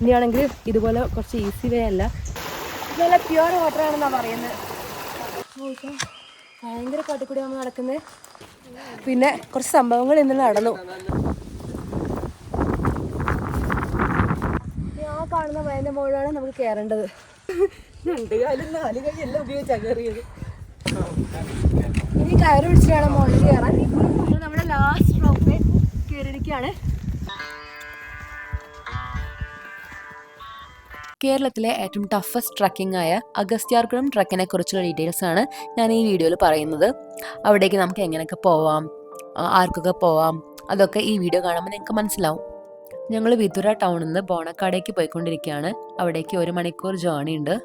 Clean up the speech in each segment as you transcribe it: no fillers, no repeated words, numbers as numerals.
ഇനിയാണെങ്കിൽ ഇതുപോലെ കുറച്ച് easy way അല്ല, നല്ല പ്യുവർ വാട്ടർ ആണെന്നാണ് പറയുന്നത്. ഭയങ്കര കാട്ടിക്കൂടി നമ്മൾ നടക്കുന്നത്. പിന്നെ കുറച്ച് സംഭവങ്ങൾ ഇന്ന് നടന്നു. ആ കാണുന്ന വയലിൻ്റെ മുകളിലാണ് നമുക്ക് കയറേണ്ടത്. 2 കാലും 4 കൈ എല്ലാം ഉപയോഗിച്ചാണ് കയറിയത്. ഇനി കയറ് പിടിച്ചിട്ട് വേണം മുകളിൽ കയറാൻ. നമ്മുടെ ലാസ്റ്റ് സ്റ്റോപ്പിൽ കയറിയിരിക്കുകയാണ്. കേരളത്തിലെ ഏറ്റവും ടഫസ്റ്റ് ട്രക്കിംഗ് ആയ അഗസ്ത്യാർകുളം ട്രക്കിനെ കുറിച്ചുള്ള ഡീറ്റെയിൽസ് ആണ് ഞാൻ ഈ വീഡിയോയിൽ പറയുന്നത്. അവിടേക്ക് നമുക്ക് എങ്ങനെയൊക്കെ പോവാം, ആർക്കൊക്കെ പോവാം, അതൊക്കെ ഈ വീഡിയോ കാണുമ്പോൾ നിങ്ങൾക്ക് മനസ്സിലാവും. ഞങ്ങൾ വിതുര ടൗണിൽ നിന്ന് ബോണക്കാടേക്ക് പോയിക്കൊണ്ടിരിക്കുകയാണ്. അവിടേക്ക് 1 മണിക്കൂർ ജേർണി ഉണ്ട്.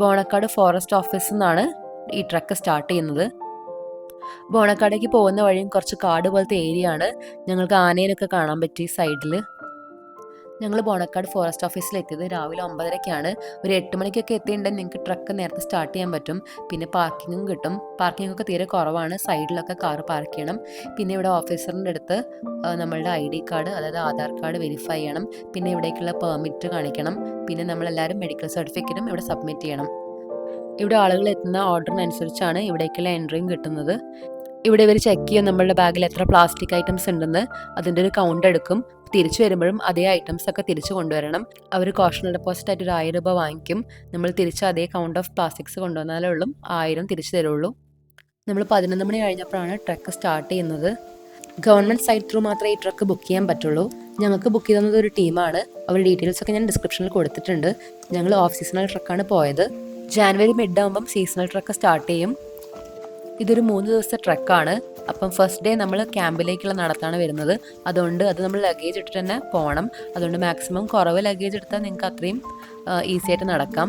ബോണക്കാട് ഫോറസ്റ്റ് ഓഫീസിൽ നിന്നാണ് ഈ ട്രക്ക് സ്റ്റാർട്ട് ചെയ്യുന്നത്. ബോണക്കാടേക്ക് പോകുന്ന വഴിയും കുറച്ച് കാട് പോലത്തെ ഏരിയ ആണ്. ഞങ്ങൾക്ക് ആനേനൊക്കെ കാണാൻ പറ്റി സൈഡിൽ. ഞങ്ങൾ ബോണക്കാട് ഫോറസ്റ്റ് ഓഫീസിൽ എത്തിയത് രാവിലെ 9:30-ക്കാണ്. ഒരു 8 മണിക്കൊക്കെ എത്തിയിട്ടുണ്ടെങ്കിൽ നിങ്ങൾക്ക് ട്രക്ക് നേരത്തെ സ്റ്റാർട്ട് ചെയ്യാൻ പറ്റും. പിന്നെ പാർക്കിങ്ങും കിട്ടും. പാർക്കിംഗ് ഒക്കെ തീരെ കുറവാണ്. സൈഡിലൊക്കെ കാർ പാർക്ക് ചെയ്യണം. പിന്നെ ഇവിടെ ഓഫീസറിൻ്റെ അടുത്ത് നമ്മളുടെ ID കാർഡ്, അതായത് ആധാർ കാർഡ് വെരിഫൈ ചെയ്യണം. പിന്നെ ഇവിടേക്കുള്ള പെർമിറ്റ് കാണിക്കണം. പിന്നെ നമ്മളെല്ലാവരും മെഡിക്കൽ സർട്ടിഫിക്കറ്റും ഇവിടെ സബ്മിറ്റ് ചെയ്യണം. ഇവിടെ ആളുകൾ എത്തുന്ന ഓർഡറിനനുസരിച്ചാണ് ഇവിടേക്കുള്ള എൻട്രിയും കിട്ടുന്നത്. ഇവിടെ ഇവർ ചെക്ക് ചെയ്യും നമ്മളുടെ ബാഗിൽ എത്ര പ്ലാസ്റ്റിക് ഐറ്റംസ് ഉണ്ടെന്ന്. അതിൻ്റെ ഒരു കൗണ്ട് എടുക്കും. തിരിച്ചു വരുമ്പോഴും അതേ ഐറ്റംസ് ഒക്കെ തിരിച്ചു കൊണ്ടുവരണം. അവർ കോഷണൽ ഡെപ്പോസിറ്റ് ആയിട്ട് 1000 രൂപ വാങ്ങിക്കും. നമ്മൾ തിരിച്ച് അതേ കൗണ്ട് ഓഫ് പ്ലാസ്റ്റിക്സ് കൊണ്ടുവന്നാലേ ഉള്ളൂ 1000 തിരിച്ചു തരുള്ളൂ. നമ്മൾ 11 മണി കഴിഞ്ഞപ്പോഴാണ് ട്രക്ക് സ്റ്റാർട്ട് ചെയ്യുന്നത്. ഗവൺമെൻറ് സൈറ്റ് ത്രൂ മാത്രമേ ഈ ട്രക്ക് ബുക്ക് ചെയ്യാൻ പറ്റുള്ളൂ. ഞങ്ങൾക്ക് ബുക്ക് ചെയ്തത് ഒരു ടീമാണ്. അവരുടെ ഡീറ്റെയിൽസ് ഒക്കെ ഞാൻ ഡിസ്ക്രിപ്ഷനിൽ കൊടുത്തിട്ടുണ്ട്. ഞങ്ങൾ ഓഫ് സീസണൽ ട്രക്കാണ് പോയത്. ജാനുവരി മിഡ് ആകുമ്പം സീസണൽ ട്രക്ക് സ്റ്റാർട്ട് ചെയ്യും. ഇതൊരു 3 ദിവസത്തെ ട്രക്കാണ്. അപ്പം ഫസ്റ്റ് ഡേ നമ്മൾ ക്യാമ്പിലേക്കുള്ള നടത്താണ് വരുന്നത്. അതുകൊണ്ട് അത് നമ്മൾ ലഗേജ് ഇട്ടിട്ട് തന്നെ പോകണം. അതുകൊണ്ട് മാക്സിമം കുറവ് ലഗേജ് എടുത്താൽ നിങ്ങൾക്ക് അത്രയും ഈസി ആയിട്ട് നടക്കാം.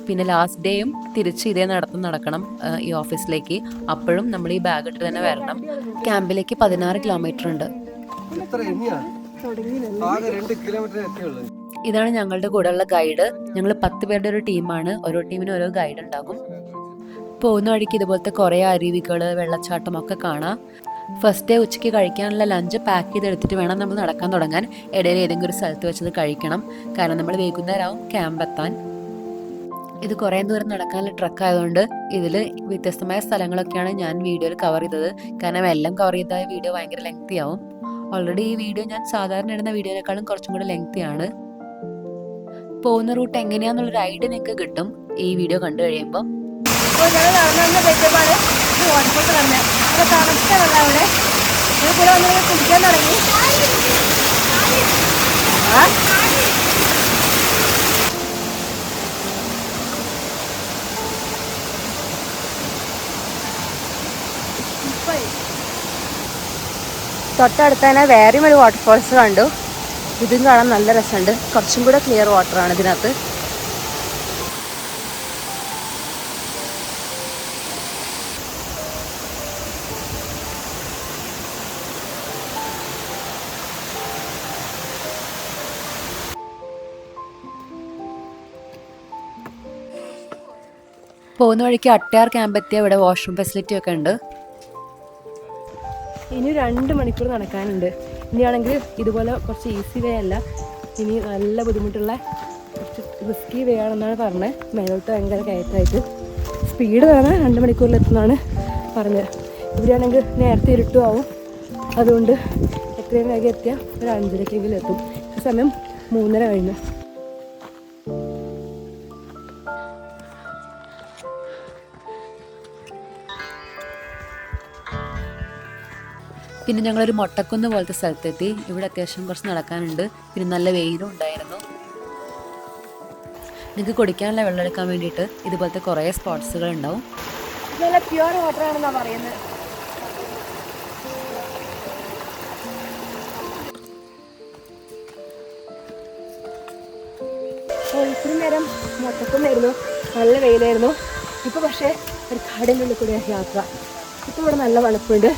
പിന്നെ ലാസ്റ്റ് ഡേയും തിരിച്ച് ഇതേ നടക്കണം ഈ ഓഫീസിലേക്ക്. അപ്പോഴും നമ്മൾ ഈ ബാഗ് ഇട്ട് തന്നെ വരണം. ക്യാമ്പിലേക്ക് 16 കിലോമീറ്റർ ഉണ്ട്. ഇതാണ് ഞങ്ങളുടെ കൂടെയുള്ള ഗൈഡ്. ഞങ്ങൾ 10 പേരുടെ ഒരു ടീമാണ്. ഓരോ ടീമിനും ഓരോ ഗൈഡ് ഉണ്ടാകും. പോകുന്ന വഴിക്ക് ഇതുപോലത്തെ കുറേ അരുവികൾ, വെള്ളച്ചാട്ടം ഒക്കെ കാണാം. ഫസ്റ്റ് ഡേ ഉച്ചയ്ക്ക് കഴിക്കാനുള്ള ലഞ്ച് പാക്ക് ചെയ്തെടുത്തിട്ട് വേണം നമ്മൾ നടക്കാൻ തുടങ്ങാൻ. ഇടയിൽ ഏതെങ്കിലും ഒരു സ്ഥലത്ത് വെച്ചത് കഴിക്കണം. കാരണം നമ്മൾ വൈകുന്നേരമാവും ക്യാമ്പ് എത്താൻ. ഇത് കുറേ ദൂരം നടക്കാനുള്ള ട്രക്ക് ആയതുകൊണ്ട് ഇതിൽ വ്യത്യസ്തമായ സ്ഥലങ്ങളൊക്കെയാണ് ഞാൻ വീഡിയോയിൽ കവർ ചെയ്തത്. കാരണം എല്ലാം കവർ ചെയ്താൽ വീഡിയോ ഭയങ്കര ലെങ്തി ആവും. ഓൾറെഡി ഈ വീഡിയോ ഞാൻ സാധാരണ ഇടുന്ന വീഡിയോയിനേക്കാളും കുറച്ചും കൂടെ ലെങ്തിയാണ്. പോകുന്ന റൂട്ട് എങ്ങനെയാണെന്നുള്ളൊരു ഐഡിയ നിങ്ങൾക്ക് കിട്ടും ഈ വീഡിയോ കണ്ടു കഴിയുമ്പോൾ. ഞങ്ങൾ നടന്നു പറ്റുമ്പോഴാണ് വാട്ടർഫോൾ തന്നെ. അവിടെ തണുത്ത വെള്ളം അവിടെ കൂടെ വന്ന് കുടിക്കാൻ തുടങ്ങി. തൊട്ടടുത്ത് തന്നെ വേറെയും ഒരു വാട്ടർഫോൾസ് കണ്ടു. ഇതും കാണാൻ നല്ല രസമുണ്ട്. കുറച്ചും കൂടെ ക്ലിയർ വാട്ടറാണ് ഇതിനകത്ത്. പോകുന്ന വഴിക്ക് അട്ടയാർ ക്യാമ്പ് എത്തിയ ഇവിടെ വാഷ്റൂം ഫെസിലിറ്റി ഒക്കെ ഉണ്ട്. ഇനി 2 മണിക്കൂർ നടക്കാനുണ്ട്. ഇനിയാണെങ്കിൽ ഇതുപോലെ കുറച്ച് ഈസി വേ അല്ല, ഇനി നല്ല ബുദ്ധിമുട്ടുള്ള കുറച്ച് റിസ്കി വേ ആണെന്നാണ് പറഞ്ഞത്. മേലോട്ട് ഭയങ്കര കയറ്റായിട്ട് സ്പീഡ് വേണം. 2 മണിക്കൂറിലെത്തുന്നതാണ് പറഞ്ഞത്. ഇവിടെയാണെങ്കിൽ നേരത്തെ ഇരുട്ടും ആവും. അതുകൊണ്ട് എത്രയും വേഗം എത്തിയാൽ ഒരു 5:30-ക്കെങ്കിലും എത്തും. ഈ സമയം 3:30 കഴിഞ്ഞു. പിന്നെ ഞങ്ങളൊരു മൊട്ടക്കുന്ന് പോലത്തെ സ്ഥലത്തെത്തി. ഇവിടെ അത്യാവശ്യം കുറച്ച് നടക്കാനുണ്ട്. പിന്നെ നല്ല വെയിലും ഉണ്ടായിരുന്നു. നിങ്ങൾക്ക് കുടിക്കാനുള്ള വെള്ളം എടുക്കാൻ വേണ്ടിയിട്ട് ഇതുപോലത്തെ കുറേ സ്പോട്സുകൾ ഉണ്ടാവും. നല്ല പ്യുവർ വാട്ടർ ആണെന്നാണ് പറയുന്നത്. ഇത്രയും നേരം മൊട്ടക്കുന്നായിരുന്നു, നല്ല വെയിലായിരുന്നു. ഇപ്പോൾ പക്ഷേ ഒരു കാടിൻ്റെ ഉള്ളിൽ കൂടെ യാത്ര. ഇപ്പോൾ ഇവിടെ നല്ല തണുപ്പുണ്ട്.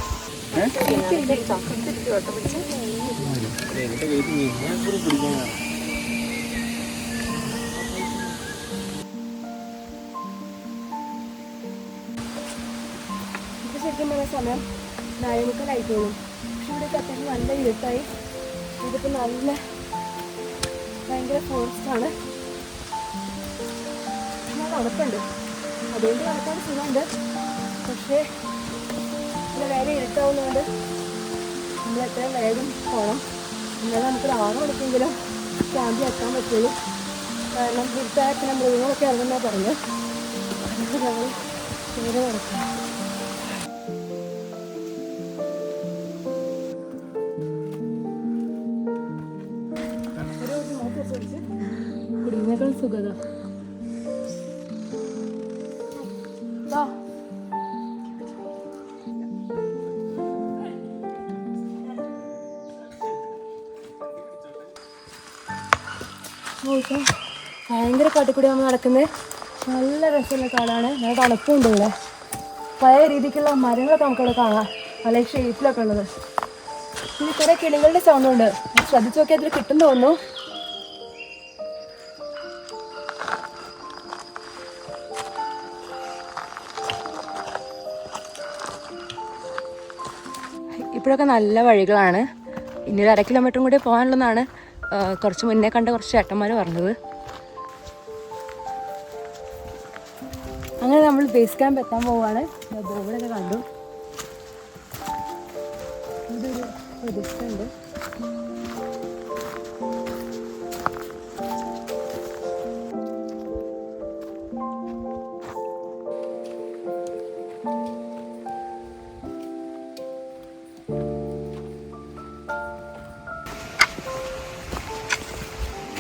ശരിക്കും പറഞ്ഞ സമയം 4:30 പക്ഷെ ഇവിടെ അത്യാവശ്യം നല്ല ഇരുട്ടായി. ഇതിപ്പോൾ നല്ല ഭയങ്കര ഫോറസ്റ്റാണ്. നല്ല തണുപ്പുണ്ട്, അതുകൊണ്ട് നടക്കാൻ സുഖമുണ്ട്. പക്ഷേ ഇവിടെ വേറെ ഇരുട്ടാവുന്നതുകൊണ്ട് നമ്മൾ എത്രയും വേഗം പോകണം. എന്നാലും നമുക്കൊരു 6 മണിക്കെങ്കിലും ക്യാമ്പിൽ എത്താൻ പറ്റുള്ളൂ. കാരണം ഇരുട്ടായ പിന്നെ മൃഗങ്ങളൊക്കെ ഇറങ്ങുന്നതാണ് പറഞ്ഞു. അതുകൊണ്ട് ഞങ്ങൾ നേരെ നടക്കാം. കുടുങ്ങിയേക്കാൾ സുഖത ഭയങ്കര കാട്ടിക്കൂടി നമ്മൾ നടക്കുന്നത്. നല്ല രസമുള്ള കാടാണ്, നല്ല തണുപ്പുണ്ട് ഇവിടെ. പഴയ രീതിക്കുള്ള മരങ്ങളൊക്കെ നമുക്കിവിടെ കാണാം, പല ഷേപ്പിലൊക്കെ ഉള്ളത്. പിന്നെ കുറേ കിളികളുടെ സൗണ്ട് ഉണ്ട്, ശ്രദ്ധിച്ചു നോക്കിയാൽ അതിൽ കിട്ടും തോന്നുന്നു. ഇപ്പോഴൊക്കെ നല്ല വഴികളാണ്. ഇനി ഒരു 1/2 കിലോമീറ്ററും കൂടി പോകാനുള്ളതാണ് കുറച്ച് മുന്നേ കണ്ട കുറച്ച് ചേട്ടന്മാർ പറഞ്ഞത്. അങ്ങനെ നമ്മൾ ബേസ് ക്യാമ്പ് എത്താൻ പോവുകയാണ്. ബോർഡൊക്കെ കണ്ടു, ഇതൊരു പ്രതിഷ്ഠയുണ്ട്.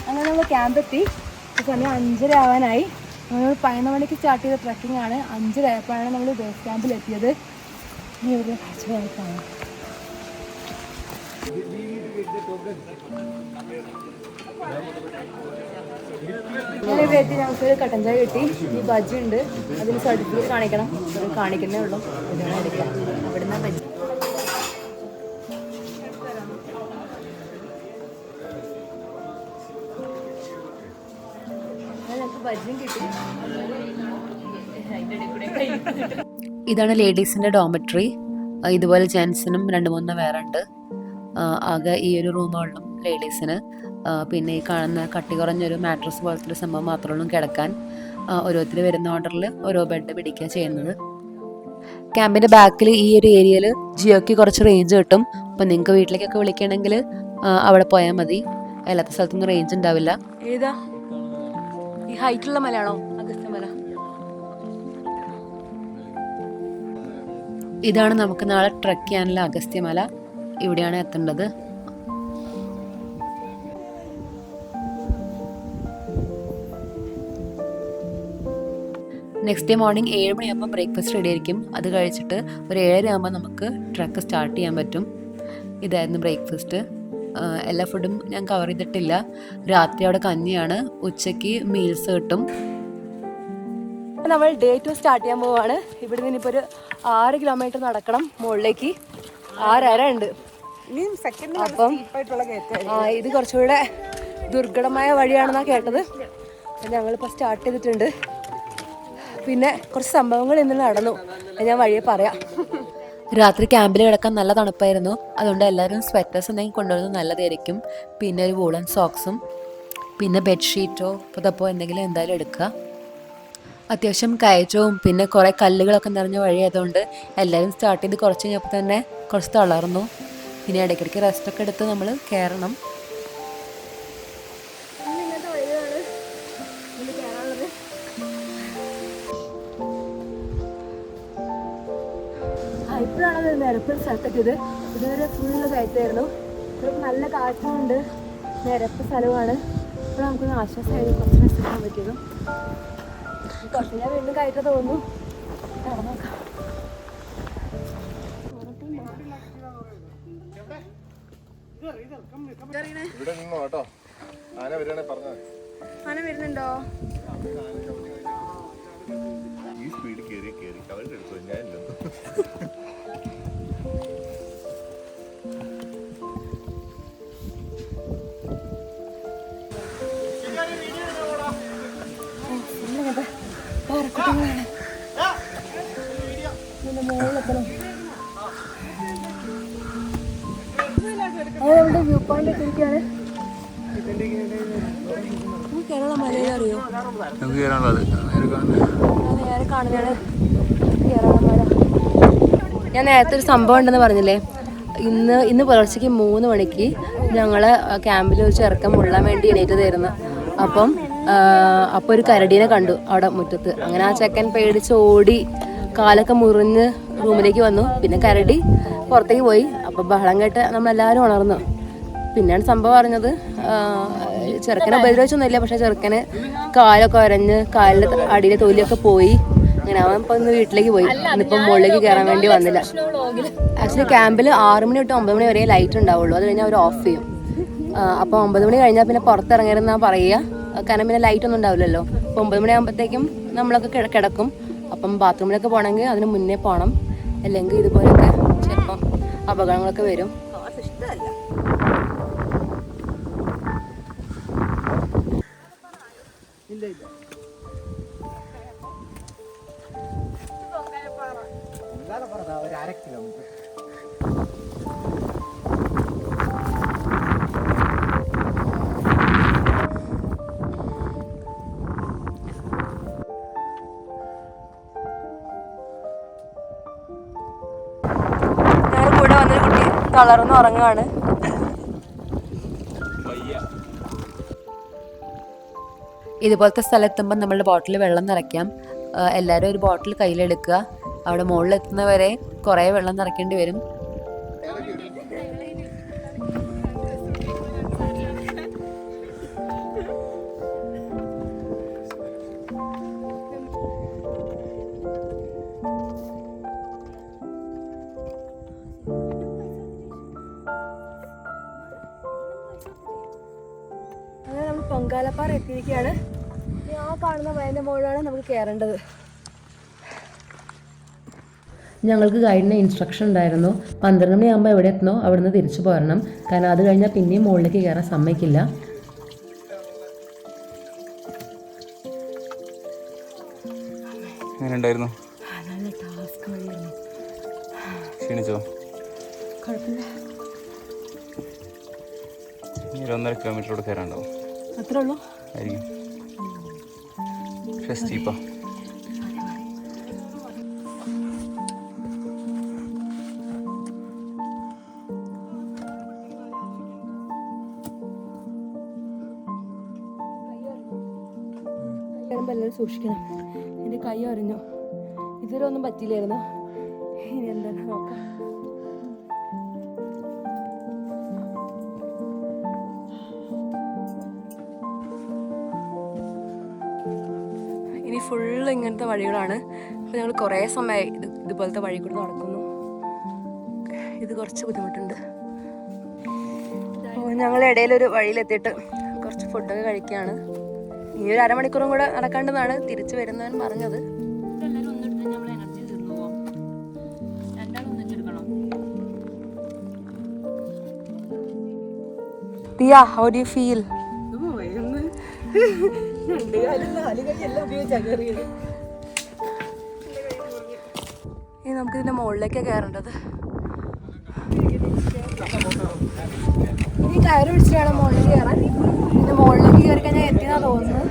അങ്ങനെ നമ്മൾ ക്യാമ്പ് എത്തി. സമയം 5:30 ആവാനായി. നമ്മൾ 11 മണിക്ക് സ്റ്റാർട്ട് ചെയ്ത ട്രക്കിംഗ് ആണ്. 5:30 ആയപ്പോഴാണ് നമ്മൾ ബേസ് ക്യാമ്പിൽ എത്തിയത്. ഇനി ഇവിടെ കാഴ്ചകളായി കാണാം. അങ്ങനെ ഇവിടെ എത്തി ഞങ്ങൾക്ക് കട്ടൻ ചായ കിട്ടി. ഈ ബജ്ജി ഉണ്ട്, അതിന് സർട്ടിഫിക്കറ്റ് കാണിക്കണം. കാണിക്കുന്നേ ഉള്ളൂ, ഇതാണ് എടുക്കാം. അവിടുന്ന് ബജ്ജി ഇതാണ് ലേഡീസിൻ്റെ ഡോമെട്രി. ഇതുപോലെ ജെൻസിനും 2-3 വേറെ ഉണ്ട്. ആകെ ഈ ഒരു റൂമുകളിലും ലേഡീസിന്. പിന്നെ ഈ കാണുന്ന കട്ടി കുറഞ്ഞൊരു മാട്രസ് പോലത്തെ ഒരു സംഭവം മാത്രമേ കിടക്കാൻ. ഓരോരുത്തർ വരുന്ന ഓർഡറിൽ ഓരോ ബെഡ് പിടിക്കുക ചെയ്യുന്നത്. ക്യാമ്പിൻ്റെ ബാക്കിൽ ഈ ഒരു ഏരിയയിൽ ജിയോയ്ക്ക് കുറച്ച് റേഞ്ച് കിട്ടും. അപ്പം നിങ്ങൾക്ക് വീട്ടിലേക്കൊക്കെ വിളിക്കുകയാണെങ്കിൽ അവിടെ പോയാൽ മതി. എല്ലാത്ത സ്ഥലത്തൊന്നും റേഞ്ച് ഉണ്ടാവില്ല. ഏതാ ഈ ഹൈറ്റുള്ള മലയാണോ അഗസ്ത്യമല? ഇതാണ് നമുക്ക് നാളെ ട്രക്ക് ചെയ്യാനുള്ള അഗസ്ത്യമല. ഇവിടെയാണ് എത്തേണ്ടത്. നെക്സ്റ്റ് ഡേ മോർണിംഗ് 7 മണിയാകുമ്പോൾ ബ്രേക്ക്ഫാസ്റ്റ് റെഡി ആയിരിക്കും. അത് കഴിച്ചിട്ട് ഒരു 7:30 ആകുമ്പോൾ നമുക്ക് ട്രക്ക് സ്റ്റാർട്ട് ചെയ്യാൻ പറ്റും. ഇതായിരുന്നു ബ്രേക്ക്ഫാസ്റ്റ്. എല്ലാ ഫുഡും ഞാൻ കവർ ചെയ്തിട്ടില്ല. രാത്രി അവിടെ കഞ്ഞിയാണ്, ഉച്ചയ്ക്ക് മീൽസ് കിട്ടും. നമ്മൾ ഡേ 2 സ്റ്റാർട്ട് ചെയ്യാൻ പോവാണ്. ഇവിടെ നിന്ന് ഇപ്പോൾ ഒരു 6 കിലോമീറ്റർ നടക്കണം മുകളിലേക്ക്. 6:30 ഉണ്ട്. അപ്പം ഇത് കുറച്ചുകൂടെ ദുർഘടമായ വഴിയാണെന്നാണ് കേട്ടത്. ഞങ്ങളിപ്പോൾ സ്റ്റാർട്ട് ചെയ്തിട്ടുണ്ട്. പിന്നെ കുറച്ച് സംഭവങ്ങൾ ഇന്ന് നടന്നു, ഞാൻ വഴിയെ പറയാം. രാത്രി ക്യാമ്പിൽ കിടക്കാൻ നല്ല തണുപ്പായിരുന്നു. അതുകൊണ്ട് എല്ലാവരും സ്വെറ്റേഴ്സ് എന്തെങ്കിലും കൊണ്ടുവരുന്നത് നല്ലതായിരിക്കും. പിന്നെ ഒരു വൂളൻ സോക്സും, പിന്നെ ബെഡ്ഷീറ്റോ പുതപ്പോ എന്തെങ്കിലും എന്തായാലും എടുക്കുക. അത്യാവശ്യം കയറ്റവും പിന്നെ കുറേ കല്ലുകളൊക്കെ നിറഞ്ഞ വഴിയായതുകൊണ്ട് എല്ലാവരും സ്റ്റാർട്ട് ചെയ്ത് കുറച്ച് കഴിഞ്ഞപ്പോൾ തന്നെ കുറച്ച് തളർന്നു. പിന്നെ ഇടയ്ക്കിടയ്ക്ക് റെസ്റ്റൊക്കെ എടുത്ത് നമ്മൾ കയറണം. ഇപ്പോഴാണത് നിരപ്പ് സ്ഥലത്തെത്തിയത്. ഇതുവരെ ഫുള്ള് കയറ്റായിരുന്നു. ഇപ്പോൾ നല്ല കാറ്റുമുണ്ട്, നിരപ്പ് സ്ഥലമാണ്. ഇപ്പോൾ നമുക്കൊന്ന് ആശ്വാസമായിരുന്നു കുറച്ച് റെസ്റ്റ് പറ്റിയതും. കുറച്ച് ഞാൻ വീണ്ടും കയറ്റാൻ തോന്നുന്നു. നടന്നോക്കാം. ആന വരുന്നുണ്ടോ? ഈ സ്പീഡ് കേറി കവറിന്റെ എടുത്തു ഞാനില്ല. പാറക്കുട്ടങ്ങളാണ്. മുകളിലെത്തണം. അത് നമ്മുടെ വ്യൂ പോയിന്റ് എത്തിയിരിക്കുകയാണ്. ഏതാണ് മല അറിയോ? നമുക്ക് കയറാനുള്ളത് നേരെ കാണുന്നതാണ് കേരളമല. ഞാൻ നേരത്തെ ഒരു സംഭവം ഉണ്ടെന്ന് പറഞ്ഞില്ലേ, ഇന്ന് പുലർച്ചയ്ക്ക് 3 മണിക്ക് ഞങ്ങൾ ക്യാമ്പിൽ ഒരു ചെറുക്കൻ മുള്ളാൻ വേണ്ടി എണീറ്റതായിരുന്നു. അപ്പോൾ ഒരു കരടീനെ കണ്ടു അവിടെ മുറ്റത്ത്. അങ്ങനെ ആ ചെക്കൻ പേടിച്ച് ഓടി കാലൊക്കെ മുറിഞ്ഞ് റൂമിലേക്ക് വന്നു. പിന്നെ കരടി പുറത്തേക്ക് പോയി. അപ്പോൾ ബഹളം കേട്ട് നമ്മളെല്ലാവരും ഉണർന്നു. പിന്നെയാണ് സംഭവം അറിഞ്ഞത്, ചെറുക്കനെ ഉപദ്രവിച്ചൊന്നുമില്ല, പക്ഷെ ചെറുക്കന് കാലൊക്കെ ഉരഞ്ഞ് കാലിൻ്റെ അടിയിലെ തൊലിയൊക്കെ പോയി. അങ്ങനെ അവൻ ഇപ്പം ഇന്ന് വീട്ടിലേക്ക് പോയി. ഇന്നിപ്പം മുകളിലേക്ക് കയറാൻ വേണ്ടി വന്നില്ല. ആക്ച്വലി ക്യാമ്പിൽ 6 മണി തൊട്ട് 9 മണി വരെ ലൈറ്റ് ഉണ്ടാവുള്ളൂ. അത് കഴിഞ്ഞാൽ അവർ ഓഫ് ചെയ്യും. അപ്പോൾ 9 മണി കഴിഞ്ഞാൽ പിന്നെ പുറത്തിറങ്ങരുതെന്നാ പറയുക. കാരണം പിന്നെ ലൈറ്റ് ഒന്നും ഉണ്ടാവില്ലല്ലോ. അപ്പോൾ 9 മണി ആകുമ്പോഴത്തേക്കും നമ്മളൊക്കെ കിടക്കും. അപ്പം ബാത്റൂമിലൊക്കെ പോകണമെങ്കിൽ അതിന് മുന്നേ പോകണം. അല്ലെങ്കിൽ ഇതുപോലൊക്കെ ചിലപ്പം അപകടങ്ങളൊക്കെ വരും. കൂടെ വന്നൊരു കുട്ടി തളർന്ന് ഉറങ്ങുകയാണ്. ഇതുപോലത്തെ സ്ഥലത്തെത്തുമ്പോൾ നമ്മളുടെ ബോട്ടിൽ വെള്ളം നിറയ്ക്കാം. എല്ലാവരും ഒരു ബോട്ടിൽ കയ്യിലെടുക്കുക. അവിടെ മുകളിലെത്തുന്നവരെ കുറേ വെള്ളം നിറയ്ക്കേണ്ടി വരും. അങ്ങനെ നമ്മൾ പൊങ്കാലപ്പാറ എത്തിയിരിക്കുകയാണ്. ആ കാണുന്ന വയലിൻ്റെ മുകളിലാണ് നമുക്ക് കയറേണ്ടത്. ഞങ്ങൾക്ക് ഗൈഡിന് ഇൻസ്ട്രക്ഷൻ ഉണ്ടായിരുന്നു, 12 മണിയാകുമ്പോൾ എവിടെ എത്തണോ അവിടുന്ന് തിരിച്ചു പോരണം. കാരണം അത് കഴിഞ്ഞാൽ പിന്നെയും മുകളിലേക്ക് കയറാൻ സമ്മതിക്കില്ല. എങ്ങനെയുണ്ടായിരുന്നു? ക്ഷീണിച്ചോ? കുഴപ്പമില്ല. 1.5 കിലോമീറ്ററോട് കയറാണ്ടാവും. അത്രേ ഉള്ളൂ ആയിരിക്കും. പക്ഷേ സ്റ്റീപ്പാ. എല്ലാവരും സൂക്ഷിക്കണം. എൻ്റെ കൈ അറിഞ്ഞു. ഇതിലൊന്നും പറ്റിയില്ലായിരുന്നു. ഇനി എന്താണ് നോക്കാം. ഇനി ഫുള്ള് ഇങ്ങനത്തെ വഴികളാണ്. അപ്പോൾ ഞങ്ങൾ കുറേ സമയമായി ഇതുപോലത്തെ വഴി കൂടെ നടക്കുന്നു. ഇത് കുറച്ച് ബുദ്ധിമുട്ടുണ്ട്. അപ്പോൾ ഞങ്ങൾ ഇടയിലൊരു വഴിയിലെത്തിയിട്ട് കുറച്ച് ഫുഡൊക്കെ കഴിക്കുകയാണ്. ഇനി ഒരു അരമണിക്കൂറും കൂടെ നടക്കേണ്ടതാണ് തിരിച്ചു വരുന്നവൻ പറഞ്ഞത്. Tia, how do you feel? ഇനി നമുക്ക് ഇതിന്റെ മുകളിലേക്കാണ് കയറേണ്ടത്. ഇനി കയറ് പിടിച്ചിട്ട് വേണം മുകളിലേക്ക് കയറാൻ. ഇതിന്റെ മുകളിലേക്ക് കയറി കഴിഞ്ഞാൽ എത്തിയെന്നാ തോന്നുന്നത്.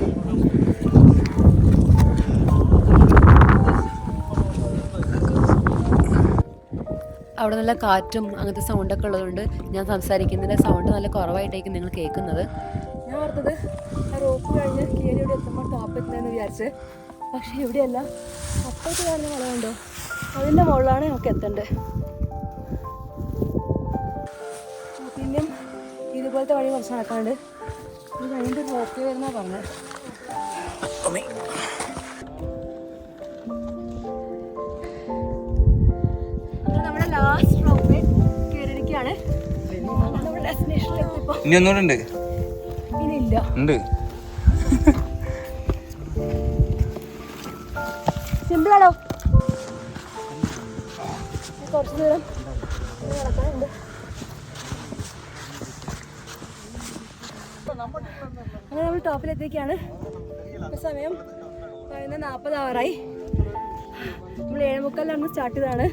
അവിടെ നല്ല കാറ്റും അങ്ങനത്തെ സൗണ്ടൊക്കെ ഉള്ളതുകൊണ്ട് ഞാൻ സംസാരിക്കുന്നതിൻ്റെ സൗണ്ട് നല്ല കുറവായിട്ടായിരിക്കും നിങ്ങൾ കേൾക്കുന്നത്. ഞാൻ ഓർത്തത് ആ റോപ്പ് കഴിഞ്ഞ് കയറി ഇവിടെ എത്തുമ്പോൾ ടോപ്പ് എത്തുന്നതെന്ന് വിചാരിച്ച്. പക്ഷേ ഇവിടെയല്ല, അപ്പുറത്ത് കാണുന്ന മല കണ്ടോ, അതിൻ്റെ മുകളിലാണ് നമുക്ക് എത്തേണ്ടത്. പിന്നെയും ഇതുപോലത്തെ വഴി കുറച്ച് നടക്കാണ്ട് ഇത് കഴിഞ്ഞിട്ട് റോപ്പ് വരുന്നാണ് പറഞ്ഞത്. നമ്മുടെ ലാസ്റ്റ് റോപ്പ് കയറിയിരിക്കുകയാണ്. നമ്മുടെ ഡെസ്റ്റിനേഷനിലെത്തിയപ്പോൾ ഇനി ഒന്നുകൂടെ ഉണ്ട്. ഇനിയില്ല, ഉണ്ട്. സിമ്പിളാണോ? കുറച്ച് ദൂരം നടക്കാനുണ്ട്. അങ്ങനെ നമ്മൾ ടോപ്പിലെത്തിയൊക്കെയാണ്. ഇപ്പോൾ സമയം 11:40 ആവാറായി. നമ്മൾ 7:45 സ്റ്റാർട്ട് ചെയ്തതാണ്.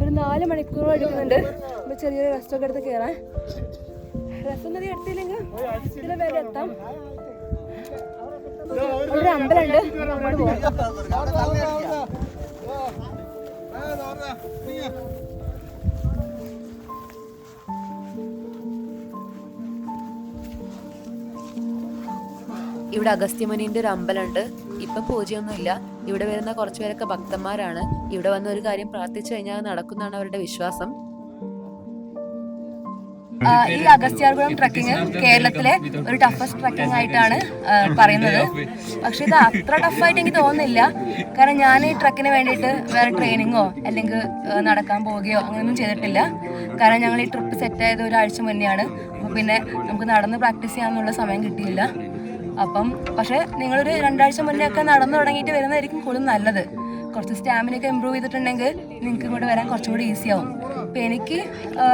ഒരു 4 മണിക്കൂർ എടുക്കുന്നുണ്ട്. നമ്മൾ ചെറിയൊരു റെസ്റ്റൊക്കെ എടുത്ത് കയറാൻ. റെസ്റ്റ് ഒന്നും എടുത്തില്ലെങ്കിൽ ഇതിൽ വരെ എത്താം. അവിടെ ഒരു അമ്പലമുണ്ട്, അങ്ങോട്ട് പോകാം. ഇവിടെ അഗസ്ത്യമുനിൻ്റെ ഒരു അമ്പലമുണ്ട്. ഇപ്പം പൂജയൊന്നുമില്ല. ഇവിടെ വരുന്ന കുറച്ച് പേരൊക്കെ ഭക്തന്മാരാണ്. ഇവിടെ വന്ന ഒരു കാര്യം പ്രാർത്ഥിച്ചു കഴിഞ്ഞാൽ നടക്കുന്നതാണ് അവരുടെ വിശ്വാസം. ഈ അഗസ്ത്യാർകുളം ട്രക്കിങ് കേരളത്തിലെ ഒരു ടഫസ്റ്റ് ട്രക്കിംഗ് ആയിട്ടാണ് പറയുന്നത്. പക്ഷെ ഇത് അത്ര ടഫായിട്ട് എനിക്ക് തോന്നുന്നില്ല. കാരണം ഞാൻ ഈ ട്രക്കിന് വേണ്ടിയിട്ട് വേറെ ട്രെയിനിങ്ങോ അല്ലെങ്കിൽ നടക്കാൻ പോവുകയോ അങ്ങനെയൊന്നും ചെയ്തിട്ടില്ല. കാരണം ഞങ്ങൾ ഈ ട്രിപ്പ് സെറ്റായത് ഒരാഴ്ച മുന്നെയാണ്. അപ്പോൾ പിന്നെ നമുക്ക് നടന്ന് പ്രാക്ടീസ് ചെയ്യാനുള്ള സമയം കിട്ടിയില്ല. അപ്പം പക്ഷേ നിങ്ങളൊരു 2 ആഴ്ച മുന്നേ ഒക്കെ നടന്നു തുടങ്ങിയിട്ട് വരുന്നതായിരിക്കും കൂടുതൽ നല്ലത്. കുറച്ച് സ്റ്റാമിനയൊക്കെ ഇമ്പ്രൂവ് ചെയ്തിട്ടുണ്ടെങ്കിൽ നിങ്ങൾക്ക് ഇങ്ങോട്ട് വരാൻ കുറച്ചും കൂടി ഈസി ആവും. അപ്പോൾ എനിക്ക്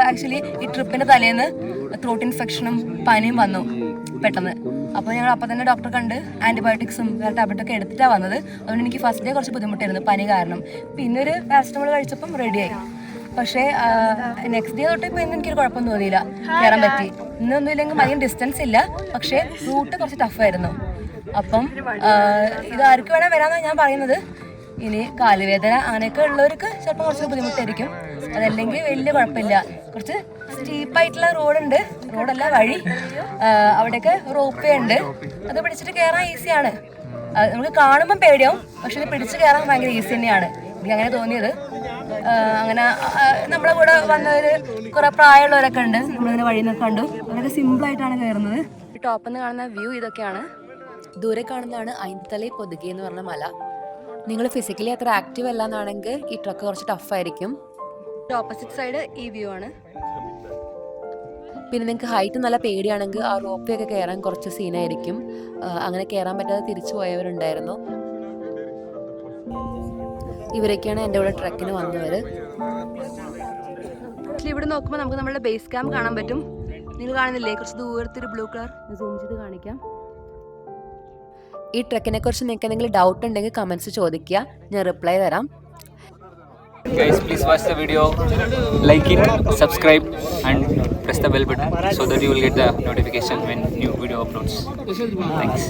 ആക്ച്വലി ഈ ട്രിപ്പിൻ്റെ തലേന്ന് ത്രോട്ട് ഇൻഫെക്ഷനും പനിയും വന്നു പെട്ടെന്ന്. അപ്പോൾ ഞങ്ങൾ അപ്പോൾ തന്നെ ഡോക്ടറെ കണ്ട് ആൻറ്റിബയോട്ടിക്സും വേറെ ടാബ്ലറ്റൊക്കെ എടുത്തിട്ടാണ് വന്നത്. അതുകൊണ്ട് എനിക്ക് ഫസ്റ്റ് ഡേ കുറച്ച് ബുദ്ധിമുട്ടായിരുന്നു പനി കാരണം. പിന്നെ ഒരു പാരസ്റ്റമോൾ കഴിച്ചപ്പം റെഡിയായി. പക്ഷേ നെക്സ്റ്റ് ഡേ തൊട്ട് ഇപ്പോൾ ഇന്ന് എനിക്കൊരു കുഴപ്പം തോന്നിയില്ല, കയറാൻ പറ്റി. ഇന്നൊന്നും ഇല്ലെങ്കിൽ അധികം ഡിസ്റ്റൻസ് ഇല്ല, പക്ഷേ റൂട്ട് കുറച്ച് ടഫായിരുന്നു. അപ്പം ഇത് ആർക്ക് വേണേൽ വരാമെന്നാണ് ഞാൻ പറയുന്നത്. ഇനി കാലുവേദന അങ്ങനെയൊക്കെ ഉള്ളവർക്ക് ചിലപ്പോൾ കുറച്ച് ബുദ്ധിമുട്ടായിരിക്കും. അതല്ലെങ്കിൽ വലിയ കുഴപ്പമില്ല. കുറച്ച് സ്റ്റീപ്പായിട്ടുള്ള റോഡുണ്ട്, റോഡല്ല വഴി, അവിടെയൊക്കെ റോപ്പ് വേ ഉണ്ട്. അത് പിടിച്ചിട്ട് കയറാൻ ഈസിയാണ്. നമുക്ക് കാണുമ്പം പേടിയാവും, പക്ഷെ ഇത് പിടിച്ച് കയറാൻ ഭയങ്കര ഈസി തന്നെയാണ്. എനിക്ക് അങ്ങനെ തോന്നിയത്. അങ്ങനെ നമ്മളെ കൂടെ വന്നവർ കുറെ പ്രായമുള്ളവരൊക്കെ ഉണ്ട്. നമ്മളിങ്ങനെ വഴിയിൽ നിന്ന് കണ്ടു. അവരൊക്കെ സിമ്പിളായിട്ടാണ് കയറുന്നത്. ടോപ്പിൽ നിന്ന് കാണുന്ന വ്യൂ ഇതൊക്കെയാണ്. ദൂരെ കാണുന്നതാണ് ഐന്തലൈ പൊതുകെ എന്ന് പറഞ്ഞ മല. നിങ്ങൾ ഫിസിക്കലി അത്ര ആക്റ്റീവ് അല്ല എന്നാണെങ്കിൽ ഈ ട്രക്ക് കുറച്ച് ടഫായിരിക്കും. ഓപ്പോസിറ്റ് സൈഡ് ഈ വ്യൂ ആണ്. പിന്നെ നിങ്ങൾക്ക് ഹൈറ്റ് നല്ല പേടിയാണെങ്കിൽ ആ റോപ്പ് ഒക്കെ കയറാൻ കുറച്ച് സീനായിരിക്കും. അങ്ങനെ കയറാൻ പറ്റാതെ തിരിച്ചു പോയവരുണ്ടായിരുന്നു. ഇവരൊക്കെയാണ് എൻ്റെ കൂടെ ട്രക്കിന് വന്നവർ. ഇവിടെ നോക്കുമ്പോൾ നമുക്ക് നമ്മുടെ ബേസ് ക്യാമ്പ് കാണാൻ പറ്റും. നിങ്ങൾ കാണുന്നില്ലേ കുറച്ച് ദൂരത്തൊരു ബ്ലൂ കളർ? സൂം ചെയ്ത് കാണിക്കാം. ഈ ട്രക്കിനെ കുറിച്ച് നിങ്ങൾക്ക് എന്തെങ്കിലും ഡൗട്ട് ഉണ്ടെങ്കിൽ കമൻസ് ചോദിക്കുക, ഞാൻ റിപ്ലൈ തരാം. Guys, please watch the video, like it, subscribe and press the bell button so that you will get the notification when new video uploads. Thanks.